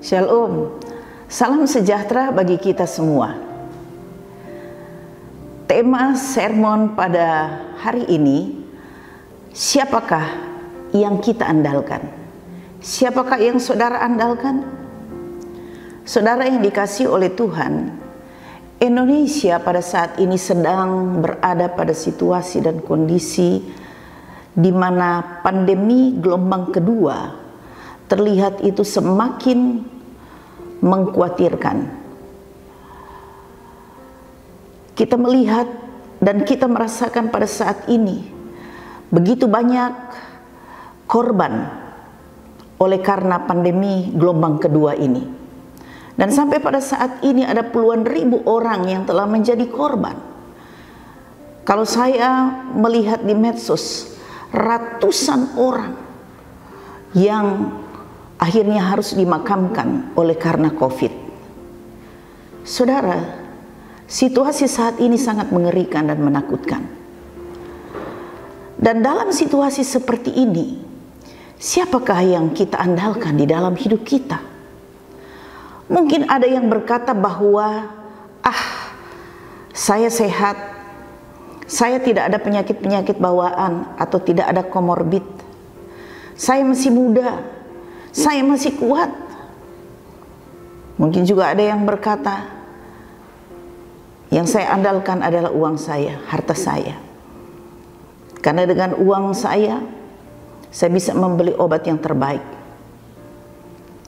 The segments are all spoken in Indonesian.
Shalom, salam sejahtera bagi kita semua. Tema sermon pada hari ini, siapakah yang kita andalkan? Siapakah yang saudara andalkan? Saudara yang dikasihi oleh Tuhan, Indonesia pada saat ini sedang berada pada situasi dan kondisi di mana pandemi gelombang kedua terlihat itu semakin mengkhawatirkan. Kita melihat dan kita merasakan pada saat ini begitu banyak korban oleh karena pandemi gelombang kedua ini. Dan sampai pada saat ini ada puluhan ribu orang yang telah menjadi korban. Kalau saya melihat di medsos, ratusan orang yang akhirnya harus dimakamkan oleh karena COVID. Saudara, situasi saat ini sangat mengerikan dan menakutkan. Dan dalam situasi seperti ini, siapakah yang kita andalkan di dalam hidup kita? Mungkin ada yang berkata bahwa, saya sehat, saya tidak ada penyakit-penyakit bawaan atau tidak ada komorbid, saya masih muda, saya masih kuat. Mungkin juga ada yang berkata, yang saya andalkan adalah uang saya, harta saya. Karena dengan uang saya bisa membeli obat yang terbaik.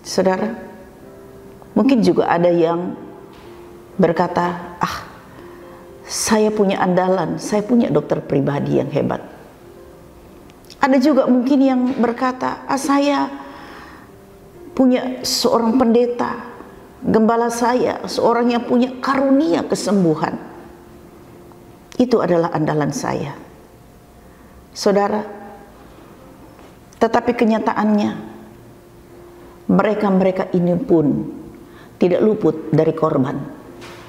Saudara, mungkin juga ada yang berkata, saya punya andalan, saya punya dokter pribadi yang hebat. Ada juga mungkin yang berkata, saya punya seorang pendeta, gembala saya, seorang yang punya karunia kesembuhan. Itu adalah andalan saya. Saudara, tetapi kenyataannya mereka ini pun tidak luput dari korban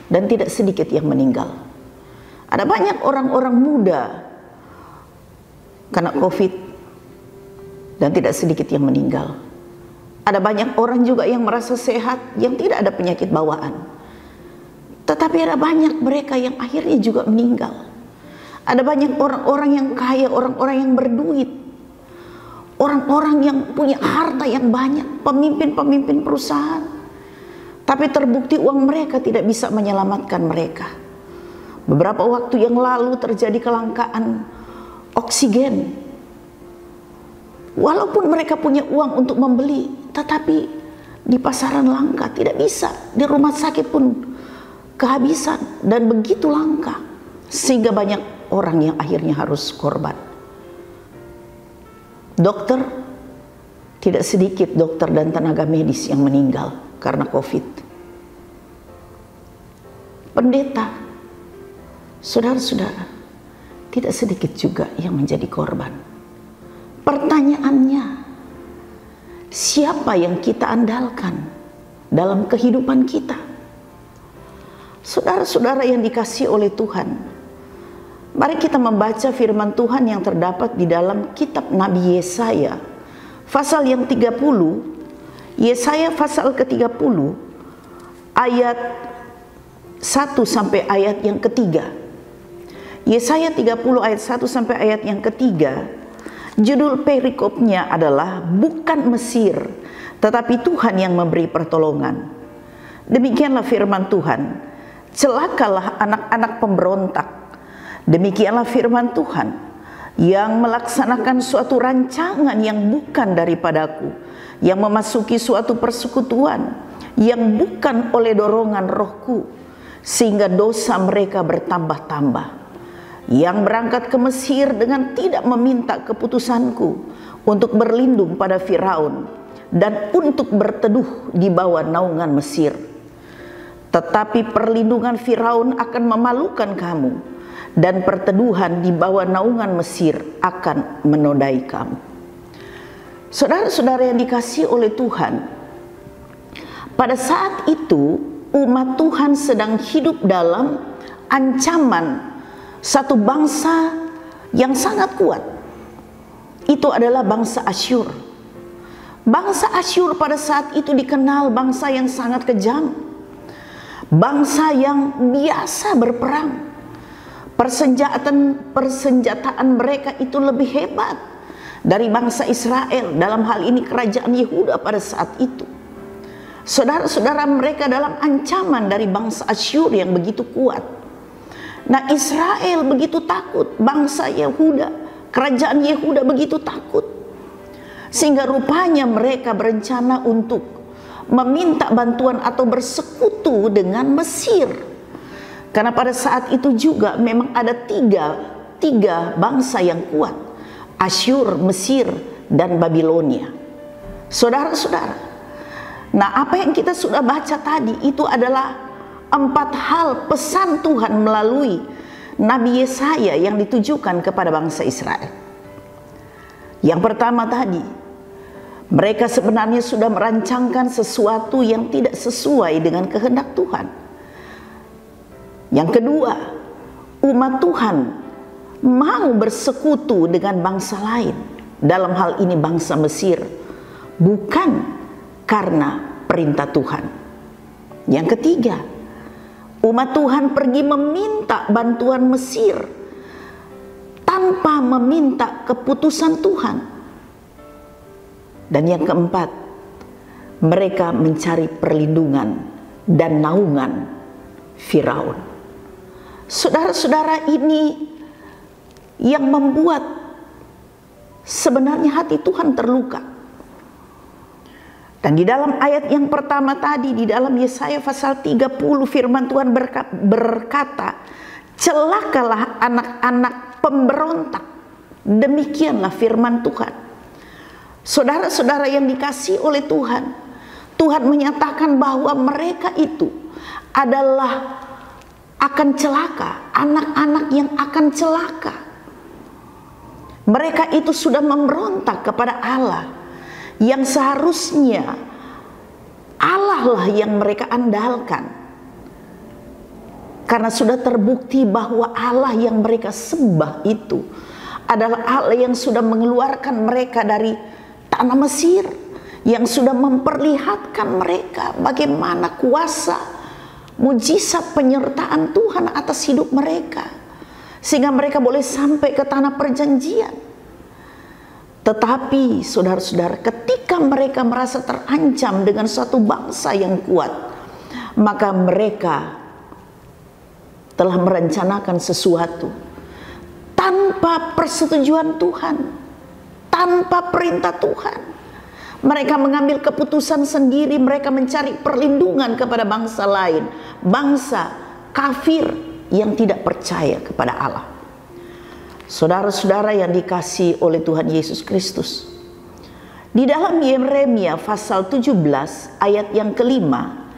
dan tidak sedikit yang meninggal. Ada banyak orang-orang muda kena COVID dan tidak sedikit yang meninggal. Ada banyak orang juga yang merasa sehat, yang tidak ada penyakit bawaan. Tetapi ada banyak mereka yang akhirnya juga meninggal. Ada banyak orang-orang yang kaya, orang-orang yang berduit, orang-orang yang punya harta yang banyak, pemimpin-pemimpin perusahaan. Tapi terbukti uang mereka tidak bisa menyelamatkan mereka. Beberapa waktu yang lalu terjadi kelangkaan oksigen. Walaupun mereka punya uang untuk membeli, tetapi di pasaran langka, tidak bisa. Di rumah sakit pun kehabisan dan begitu langka, sehingga banyak orang yang akhirnya harus korban. Dokter, tidak sedikit dokter dan tenaga medis yang meninggal karena COVID. Pendeta, saudara-saudara, tidak sedikit juga yang menjadi korban. Pertanyaannya, siapa yang kita andalkan dalam kehidupan kita? Saudara-saudara yang dikasihi oleh Tuhan, mari kita membaca firman Tuhan yang terdapat di dalam kitab Nabi Yesaya, pasal yang 30, Yesaya pasal ke-30, ayat 1 sampai ayat yang ketiga. Yesaya 30 ayat 1 sampai ayat yang ketiga. Judul perikopnya adalah bukan Mesir, tetapi Tuhan yang memberi pertolongan. Demikianlah firman Tuhan, celakalah anak-anak pemberontak. Demikianlah firman Tuhan, yang melaksanakan suatu rancangan yang bukan daripadaku, yang memasuki suatu persekutuan yang bukan oleh dorongan rohku, sehingga dosa mereka bertambah-tambah. Yang berangkat ke Mesir dengan tidak meminta keputusanku untuk berlindung pada Firaun dan untuk berteduh di bawah naungan Mesir. Tetapi perlindungan Firaun akan memalukan kamu, dan perteduhan di bawah naungan Mesir akan menodai kamu. Saudara-saudara yang dikasihi oleh Tuhan, pada saat itu umat Tuhan sedang hidup dalam ancaman satu bangsa yang sangat kuat. Itu adalah bangsa Asyur. Bangsa Asyur pada saat itu dikenal bangsa yang sangat kejam, bangsa yang biasa berperang. Persenjataan mereka itu lebih hebat dari bangsa Israel, dalam hal ini kerajaan Yehuda pada saat itu. Saudara-saudara, mereka dalam ancaman dari bangsa Asyur yang begitu kuat. Nah, Israel begitu takut, bangsa Yehuda, kerajaan Yehuda begitu takut, sehingga rupanya mereka berencana untuk meminta bantuan atau bersekutu dengan Mesir. Karena pada saat itu juga memang ada tiga bangsa yang kuat, Asyur, Mesir, dan Babilonia. Saudara-saudara, nah apa yang kita sudah baca tadi itu adalah 4 hal pesan Tuhan melalui Nabi Yesaya yang ditujukan kepada bangsa Israel. Yang pertama tadi, mereka sebenarnya sudah merancangkan sesuatu yang tidak sesuai dengan kehendak Tuhan. Yang kedua, umat Tuhan mau bersekutu dengan bangsa lain, dalam hal ini bangsa Mesir, bukan karena perintah Tuhan. Yang ketiga, umat Tuhan pergi meminta bantuan Mesir tanpa meminta keputusan Tuhan. Dan yang keempat, mereka mencari perlindungan dan naungan Firaun. Saudara-saudara, ini yang membuat sebenarnya hati Tuhan terluka. Dan di dalam ayat yang pertama tadi, di dalam Yesaya pasal 30, firman Tuhan berkata, celakalah anak-anak pemberontak. Demikianlah firman Tuhan. Saudara-saudara yang dikasihi oleh Tuhan, Tuhan menyatakan bahwa mereka itu adalah akan celaka, anak-anak yang akan celaka. Mereka itu sudah memberontak kepada Allah, yang seharusnya Allah lah yang mereka andalkan. Karena sudah terbukti bahwa Allah yang mereka sembah itu adalah Allah yang sudah mengeluarkan mereka dari tanah Mesir, yang sudah memperlihatkan mereka bagaimana kuasa, mujizat penyertaan Tuhan atas hidup mereka, sehingga mereka boleh sampai ke tanah perjanjian. Tetapi saudara-saudara, ketika mereka merasa terancam dengan suatu bangsa yang kuat, maka mereka telah merencanakan sesuatu tanpa persetujuan Tuhan, tanpa perintah Tuhan. Mereka mengambil keputusan sendiri, mereka mencari perlindungan kepada bangsa lain, bangsa kafir yang tidak percaya kepada Allah. Saudara-saudara yang dikasihi oleh Tuhan Yesus Kristus, di dalam Yeremia pasal 17 ayat yang kelima,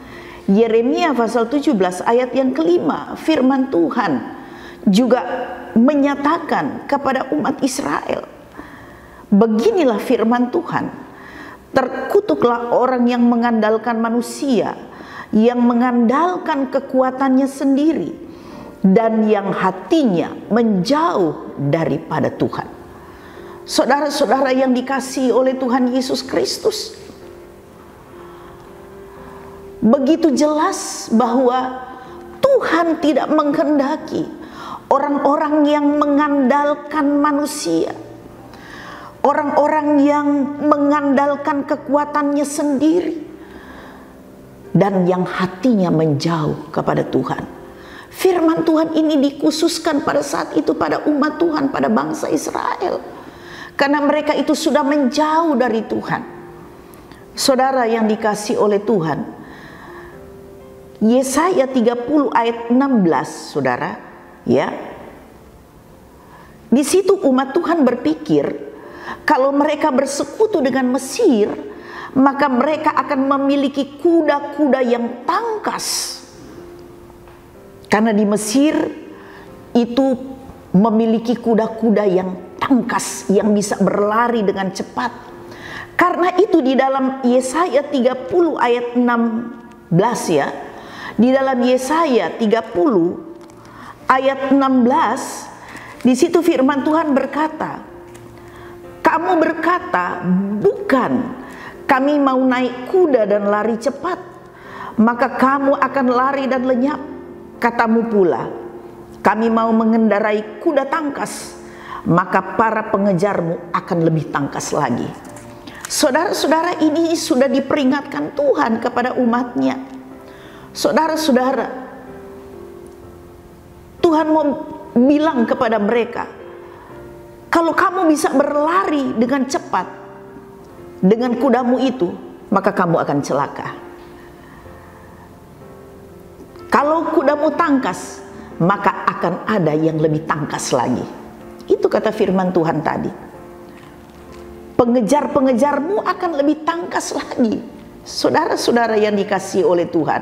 Yeremia pasal 17 ayat yang kelima, firman Tuhan juga menyatakan kepada umat Israel, beginilah firman Tuhan, terkutuklah orang yang mengandalkan manusia, yang mengandalkan kekuatannya sendiri, dan yang hatinya menjauh daripada Tuhan. Saudara-saudara yang dikasihi oleh Tuhan Yesus Kristus, begitu jelas bahwa Tuhan tidak menghendaki orang-orang yang mengandalkan manusia, orang-orang yang mengandalkan kekuatannya sendiri, dan yang hatinya menjauh kepada Tuhan. Firman Tuhan ini dikhususkan pada saat itu pada umat Tuhan, pada bangsa Israel, karena mereka itu sudah menjauh dari Tuhan. Saudara yang dikasihi oleh Tuhan, Yesaya 30 ayat 16, saudara, ya. Di situ umat Tuhan berpikir, kalau mereka bersekutu dengan Mesir, maka mereka akan memiliki kuda-kuda yang tangkas. Karena di Mesir itu memiliki kuda-kuda yang tangkas, yang bisa berlari dengan cepat. Karena itu di dalam Yesaya 30 ayat 16, ya, di dalam Yesaya 30 ayat 16, di situ firman Tuhan berkata, kamu berkata, bukan, Kami mau naik kuda dan lari cepat, maka kamu akan lari dan lenyap. Katamu pula, kami mau mengendarai kuda tangkas, maka para pengejarmu akan lebih tangkas lagi. Saudara-saudara, ini sudah diperingatkan Tuhan kepada umatnya. Saudara-saudara, Tuhan mau bilang kepada mereka, kalau kamu bisa berlari dengan cepat dengan kudamu itu, maka kamu akan celaka. Kalau kudamu tangkas, maka akan ada yang lebih tangkas lagi. Itu kata firman Tuhan tadi. Pengejar-pengejarmu akan lebih tangkas lagi. Saudara-saudara yang dikasihi oleh Tuhan,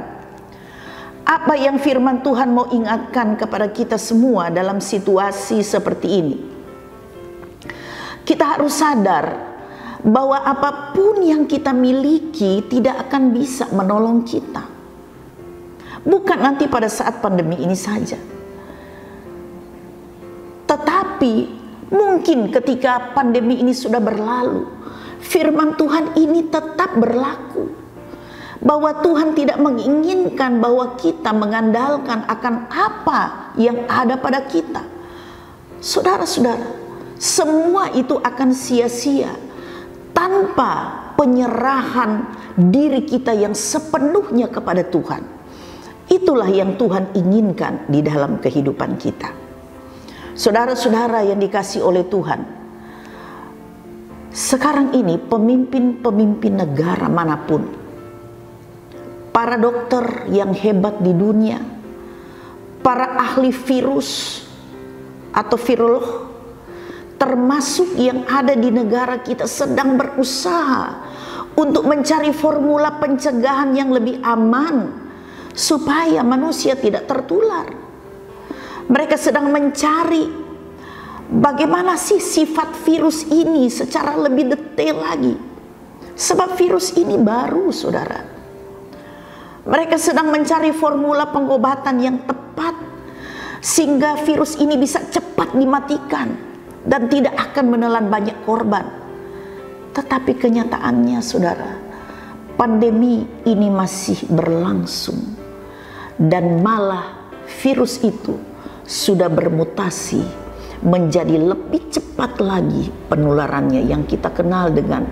apa yang firman Tuhan mau ingatkan kepada kita semua dalam situasi seperti ini? Kita harus sadar bahwa apapun yang kita miliki tidak akan bisa menolong kita. Bukan nanti pada saat pandemi ini saja, tetapi mungkin ketika pandemi ini sudah berlalu, firman Tuhan ini tetap berlaku, bahwa Tuhan tidak menginginkan bahwa kita mengandalkan akan apa yang ada pada kita. Saudara-saudara, semua itu akan sia-sia tanpa penyerahan diri kita yang sepenuhnya kepada Tuhan. Itulah yang Tuhan inginkan di dalam kehidupan kita. Saudara-saudara yang dikasihi oleh Tuhan, sekarang ini pemimpin-pemimpin negara manapun, para dokter yang hebat di dunia, para ahli virus atau virolog, termasuk yang ada di negara kita, sedang berusaha untuk mencari formula pencegahan yang lebih aman supaya manusia tidak tertular. Mereka sedang mencari bagaimana sih sifat virus ini secara lebih detail lagi, sebab virus ini baru, saudara. Mereka sedang mencari formula pengobatan yang tepat sehingga virus ini bisa cepat dimatikan dan tidak akan menelan banyak korban. Tetapi kenyataannya, saudara, pandemi ini masih berlangsung, dan malah virus itu sudah bermutasi menjadi lebih cepat lagi penularannya, yang kita kenal dengan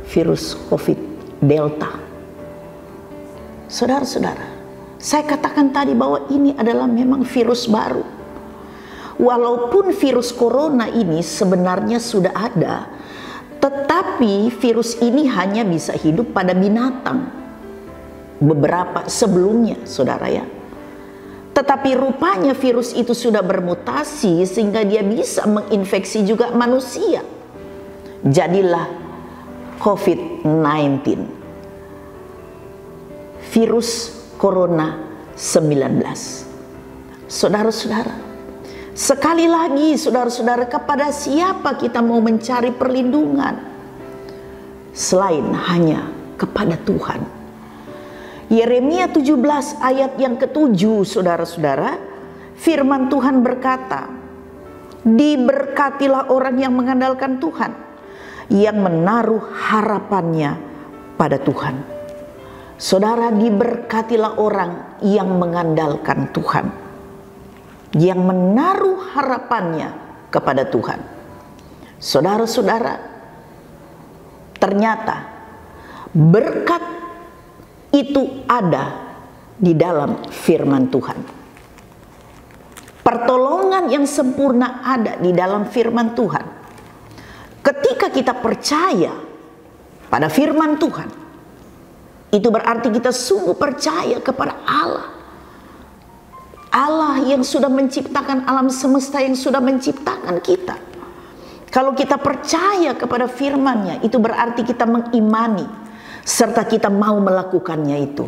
virus COVID Delta. Saudara-saudara, saya katakan tadi bahwa ini adalah memang virus baru. Walaupun virus corona ini sebenarnya sudah ada, tetapi virus ini hanya bisa hidup pada binatang beberapa sebelumnya, saudara ya. Tetapi rupanya virus itu sudah bermutasi sehingga dia bisa menginfeksi juga manusia. Jadilah COVID-19, virus corona 19. Saudara-saudara, sekali lagi saudara-saudara, kepada siapa kita mau mencari perlindungan selain hanya kepada Tuhan? Yeremia 17 ayat yang ke-7, saudara-saudara, firman Tuhan berkata, diberkatilah orang yang mengandalkan Tuhan, yang menaruh harapannya pada Tuhan. Saudara, diberkatilah orang yang mengandalkan Tuhan, yang menaruh harapannya kepada Tuhan. Saudara-saudara, ternyata berkat itu ada di dalam firman Tuhan. Pertolongan yang sempurna ada di dalam firman Tuhan. Ketika kita percaya pada firman Tuhan, itu berarti kita sungguh percaya kepada Allah. Allah yang sudah menciptakan alam semesta, yang sudah menciptakan kita. Kalau kita percaya kepada firman-Nya, itu berarti kita mengimani serta kita mau melakukannya itu.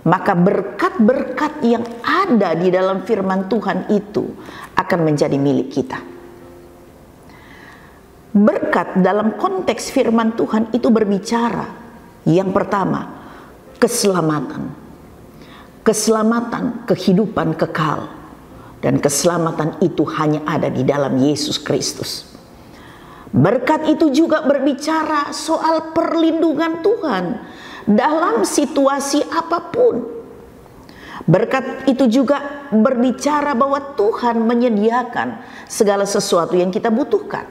Maka berkat-berkat yang ada di dalam firman Tuhan itu akan menjadi milik kita. Berkat dalam konteks firman Tuhan itu berbicara, yang pertama, keselamatan. Keselamatan, kehidupan kekal. Dan keselamatan itu hanya ada di dalam Yesus Kristus. Berkat itu juga berbicara soal perlindungan Tuhan dalam situasi apapun. Berkat itu juga berbicara bahwa Tuhan menyediakan segala sesuatu yang kita butuhkan.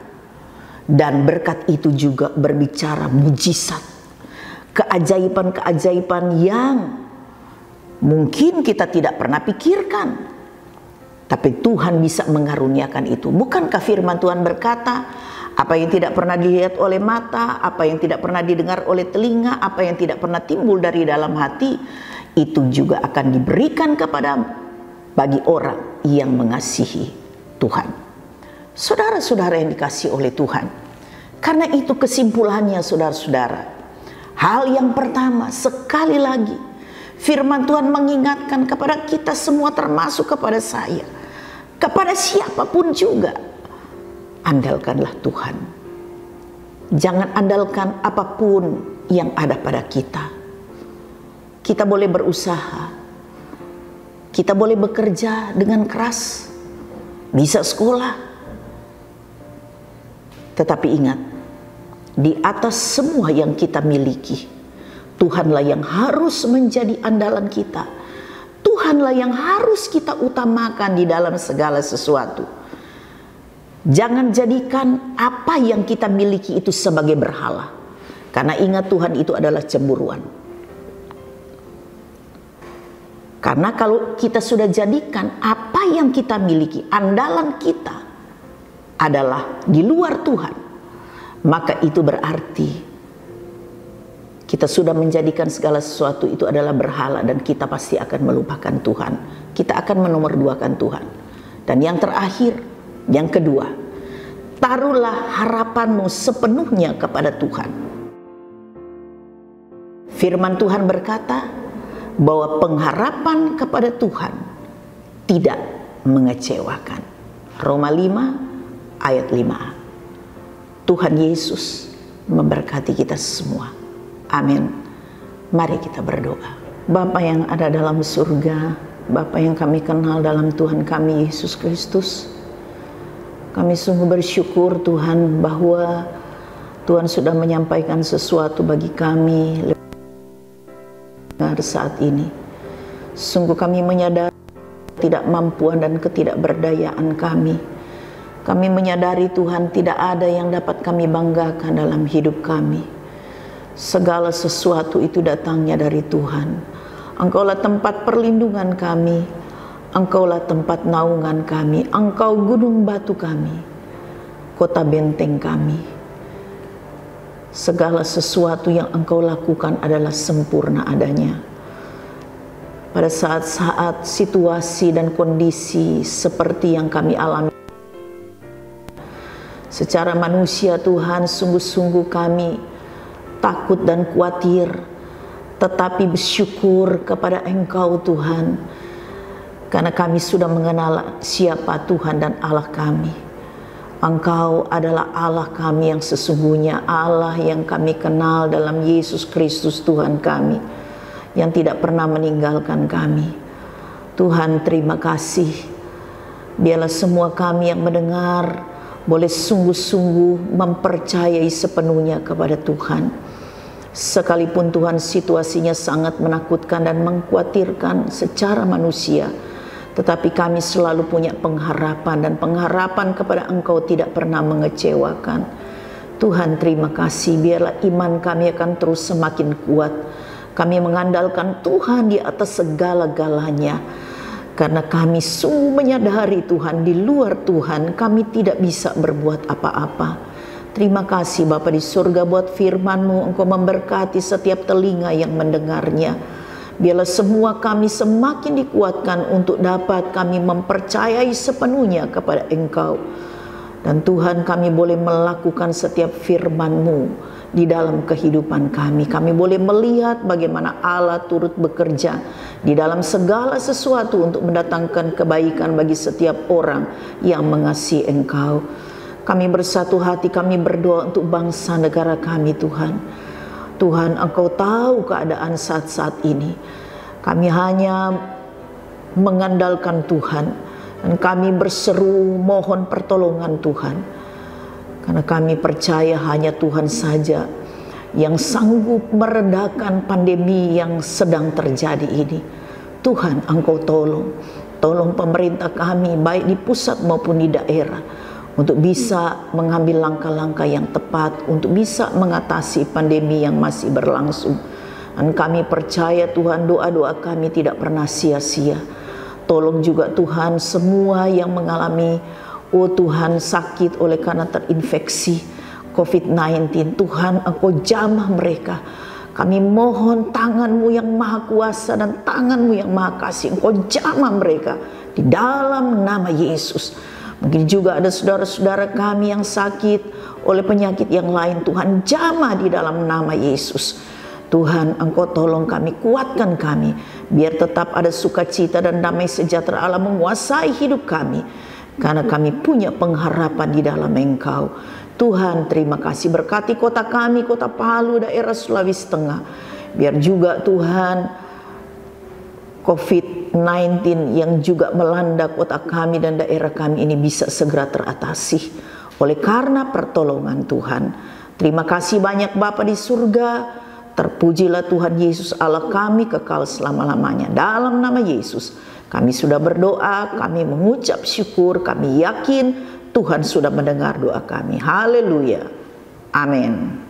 Dan berkat itu juga berbicara mujizat, keajaiban-keajaiban yang mungkin kita tidak pernah pikirkan. Tapi Tuhan bisa mengaruniakan itu. Bukankah firman Tuhan berkata, apa yang tidak pernah dilihat oleh mata, apa yang tidak pernah didengar oleh telinga, apa yang tidak pernah timbul dari dalam hati, itu juga akan diberikan kepada bagi orang yang mengasihi Tuhan. Saudara-saudara yang dikasihi oleh Tuhan, karena itu kesimpulannya saudara-saudara, hal yang pertama, sekali lagi firman Tuhan mengingatkan kepada kita semua, termasuk kepada saya, kepada siapapun juga, andalkanlah Tuhan. Jangan andalkan apapun yang ada pada kita. Kita boleh berusaha, kita boleh bekerja dengan keras, bisa sekolah, tetapi ingat, di atas semua yang kita miliki, Tuhanlah yang harus menjadi andalan kita. Tuhanlah yang harus kita utamakan di dalam segala sesuatu. Jangan jadikan apa yang kita miliki itu sebagai berhala. Karena ingat, Tuhan itu adalah cemburuan. Karena kalau kita sudah jadikan apa yang kita miliki, andalan kita adalah di luar Tuhan, maka itu berarti kita sudah menjadikan segala sesuatu itu adalah berhala, dan kita pasti akan melupakan Tuhan. Kita akan menomorduakan Tuhan. Dan yang terakhir, yang kedua, taruhlah harapanmu sepenuhnya kepada Tuhan. Firman Tuhan berkata bahwa pengharapan kepada Tuhan tidak mengecewakan. Roma 5 ayat 5. Tuhan Yesus memberkati kita semua. Amin. Mari kita berdoa. Bapa yang ada dalam surga, Bapa yang kami kenal dalam Tuhan kami Yesus Kristus, kami sungguh bersyukur Tuhan bahwa Tuhan sudah menyampaikan sesuatu bagi kami saat ini. Sungguh kami menyadari ketidakmampuan dan ketidakberdayaan kami. Kami menyadari Tuhan tidak ada yang dapat kami banggakan dalam hidup kami. Segala sesuatu itu datangnya dari Tuhan. Engkaulah tempat perlindungan kami, Engkaulah tempat naungan kami, Engkau gunung batu kami, kota benteng kami. Segala sesuatu yang Engkau lakukan adalah sempurna adanya. Pada saat-saat situasi dan kondisi seperti yang kami alami secara manusia, Tuhan, sungguh-sungguh kami takut dan khawatir, tetapi bersyukur kepada Engkau Tuhan, karena kami sudah mengenal siapa Tuhan dan Allah kami. Engkau adalah Allah kami yang sesungguhnya, Allah yang kami kenal dalam Yesus Kristus Tuhan kami, yang tidak pernah meninggalkan kami. Tuhan, terima kasih. Biarlah semua kami yang mendengar boleh sungguh-sungguh mempercayai sepenuhnya kepada Tuhan. Sekalipun Tuhan situasinya sangat menakutkan dan mengkhawatirkan secara manusia, tetapi kami selalu punya pengharapan, dan pengharapan kepada Engkau tidak pernah mengecewakan. Tuhan, terima kasih. Biarlah iman kami akan terus semakin kuat. Kami mengandalkan Tuhan di atas segala-galanya, karena kami sungguh menyadari Tuhan, di luar Tuhan kami tidak bisa berbuat apa-apa. Terima kasih Bapa di surga buat firman-Mu. Engkau memberkati setiap telinga yang mendengarnya. Biarlah semua kami semakin dikuatkan untuk dapat kami mempercayai sepenuhnya kepada Engkau. Dan Tuhan, kami boleh melakukan setiap firman-Mu di dalam kehidupan kami. Kami boleh melihat bagaimana Allah turut bekerja di dalam segala sesuatu untuk mendatangkan kebaikan bagi setiap orang yang mengasihi Engkau. Kami bersatu hati, kami berdoa untuk bangsa negara kami Tuhan. Tuhan, Engkau tahu keadaan saat-saat ini. Kami hanya mengandalkan Tuhan, dan kami berseru mohon pertolongan Tuhan. Karena kami percaya hanya Tuhan saja yang sanggup meredakan pandemi yang sedang terjadi ini. Tuhan, Engkau tolong pemerintah kami baik di pusat maupun di daerah untuk bisa mengambil langkah-langkah yang tepat untuk bisa mengatasi pandemi yang masih berlangsung. Dan kami percaya Tuhan, doa-doa kami tidak pernah sia-sia. Tolong juga Tuhan semua yang mengalami, oh Tuhan, sakit oleh karena terinfeksi COVID-19. Tuhan, Engkau jamah mereka. Kami mohon tangan-Mu yang maha kuasa dan tangan-Mu yang maha kasih, Engkau jamah mereka di dalam nama Yesus. Mungkin juga ada saudara-saudara kami yang sakit oleh penyakit yang lain. Tuhan, jamah di dalam nama Yesus. Tuhan, Engkau tolong kami, kuatkan kami, biar tetap ada sukacita dan damai sejahtera Allah menguasai hidup kami. Karena kami punya pengharapan di dalam Engkau. Tuhan, terima kasih, berkati kota kami, kota Palu, daerah Sulawesi Tengah. Biar juga Tuhan, COVID-19 yang juga melanda kota kami dan daerah kami ini bisa segera teratasi oleh karena pertolongan Tuhan. Terima kasih banyak Bapa di surga. Terpujilah Tuhan Yesus Allah kami kekal selama-lamanya. Dalam nama Yesus kami sudah berdoa, kami mengucap syukur, kami yakin Tuhan sudah mendengar doa kami. Haleluya. Amin.